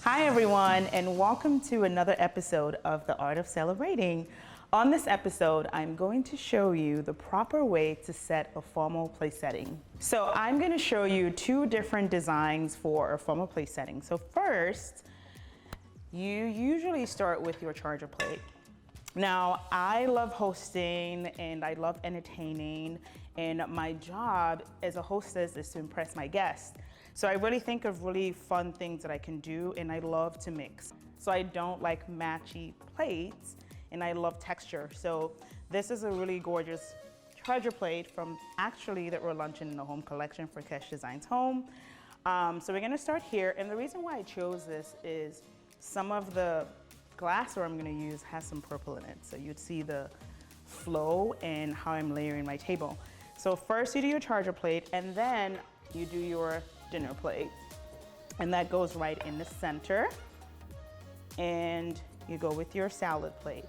Hi everyone, and welcome to another episode of The Art of Celebrating. On this episode, I'm going to show you the proper way to set a formal place setting. So I'm going to show you two different designs for a formal place setting. So first, you usually start with your charger plate. Now, I love hosting and I love entertaining, and my job as a hostess is to impress my guests. So I really think of really fun things that I can do, and I love to mix. So I don't like matchy plates, and I love texture. So this is a really gorgeous charger plate from actually that we're launching in the home collection for Akeshi Design's home. So we're gonna start here, and the reason why I chose this is some of the glassware I'm gonna use has some purple in it. So you'd see the flow and how I'm layering my table. So first you do your charger plate, and then you do your dinner plate. And that goes right in the center. And you go with your salad plate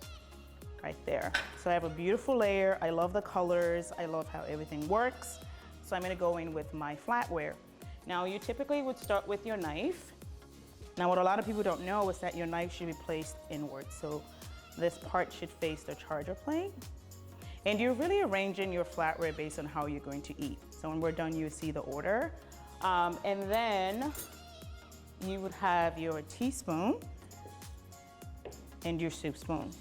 right there. So I have a beautiful layer. I love the colors. I love how everything works. So I'm gonna go in with my flatware. Now you typically would start with your knife. Now what a lot of people don't know is that your knife should be placed inward. So this part should face the charger plate. And you're really arranging your flatware based on how you're going to eat. So when we're done, you see the order. And then you would have your teaspoon and your soup spoon.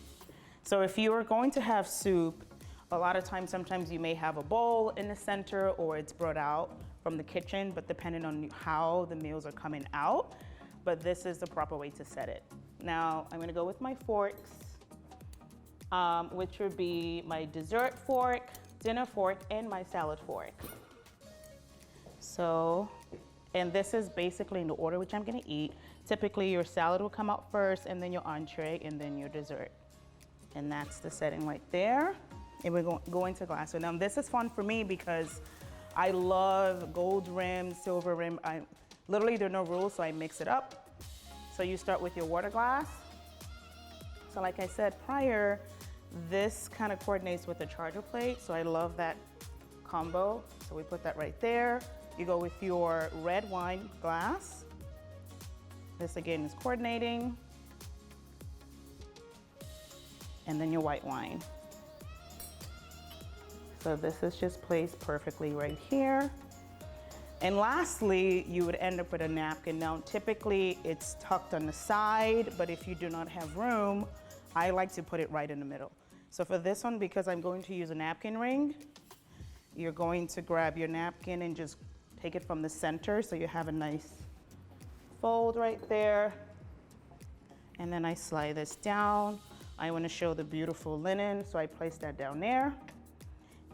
So if you are going to have soup, a lot of times, sometimes you may have a bowl in the center or it's brought out from the kitchen, but depending on how the meals are coming out, but this is the proper way to set it. Now, I'm gonna go with my forks, which would be my dessert fork, dinner fork, and my salad fork. So, and this is basically in the order which I'm gonna eat. Typically your salad will come out first, and then your entree, and then your dessert. And that's the setting right there. And we're going to glassware. Now this is fun for me because I love gold rim, silver rim. Literally there are no rules, so I mix it up. So you start with your water glass. So like I said prior, this kind of coordinates with the charger plate. So I love that combo. So we put that right there. You go with your red wine glass. This again is coordinating. And then your white wine. So this is just placed perfectly right here. And lastly, you would end up with a napkin. Now, typically it's tucked on the side, but if you do not have room, I like to put it right in the middle. So for this one, because I'm going to use a napkin ring, you're going to grab your napkin and just take it from the center so you have a nice fold right there. And then I slide this down. I want to show the beautiful linen, so I place that down there.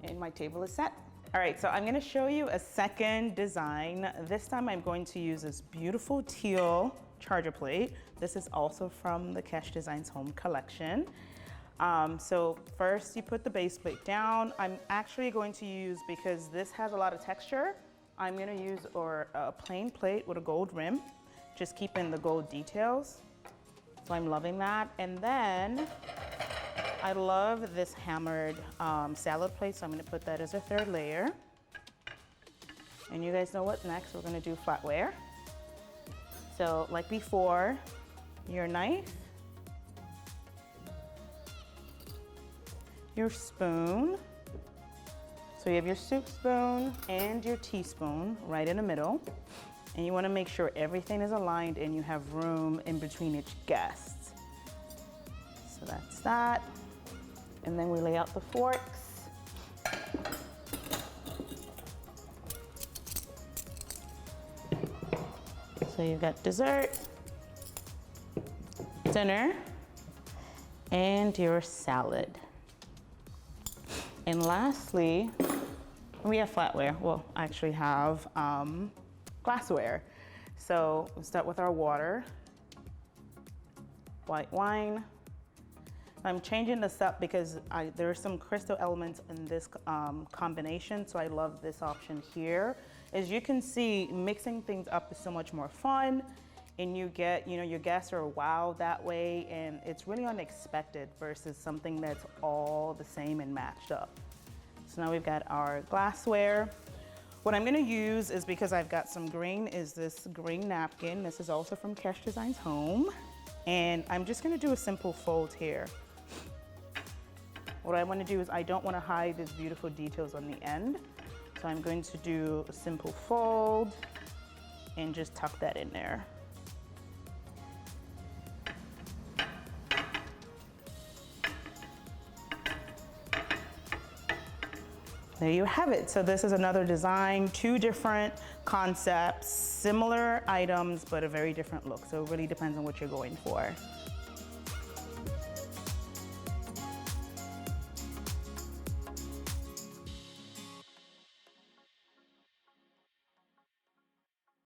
And my table is set. All right, so I'm gonna show you a second design. This time I'm going to use this beautiful teal charger plate. This is also from the Akeshi Design's home collection. So first you put the base plate down. I'm actually going to use, because this has a lot of texture, I'm gonna use a plain plate with a gold rim, just keeping the gold details. So I'm loving that. And then I love this hammered salad plate, so I'm gonna put that as a third layer. And you guys know what next? We're gonna do flatware. So like before, your knife, your spoon. So you have your soup spoon and your teaspoon right in the middle. And you wanna make sure everything is aligned and you have room in between each guest. So that's that. And then we lay out the forks. So you've got dessert, dinner, and your salad. And lastly, we have flatware. Well, I actually have glassware. So we'll start with our water, white wine. I'm changing this up because there are some crystal elements in this combination, so I love this option here. As you can see, mixing things up is so much more fun, and you get, your guests are wowed that way, and it's really unexpected versus something that's all the same and matched up. So now we've got our glassware. What I'm gonna use is, because I've got some green, is this green napkin. This is also from Kesh Designs Home. And I'm just gonna do a simple fold here. What I wanna do is, I don't wanna hide these beautiful details on the end. So I'm going to do a simple fold and just tuck that in there. There you have it. So this is another design, 2 different concepts, similar items, but a very different look. So it really depends on what you're going for.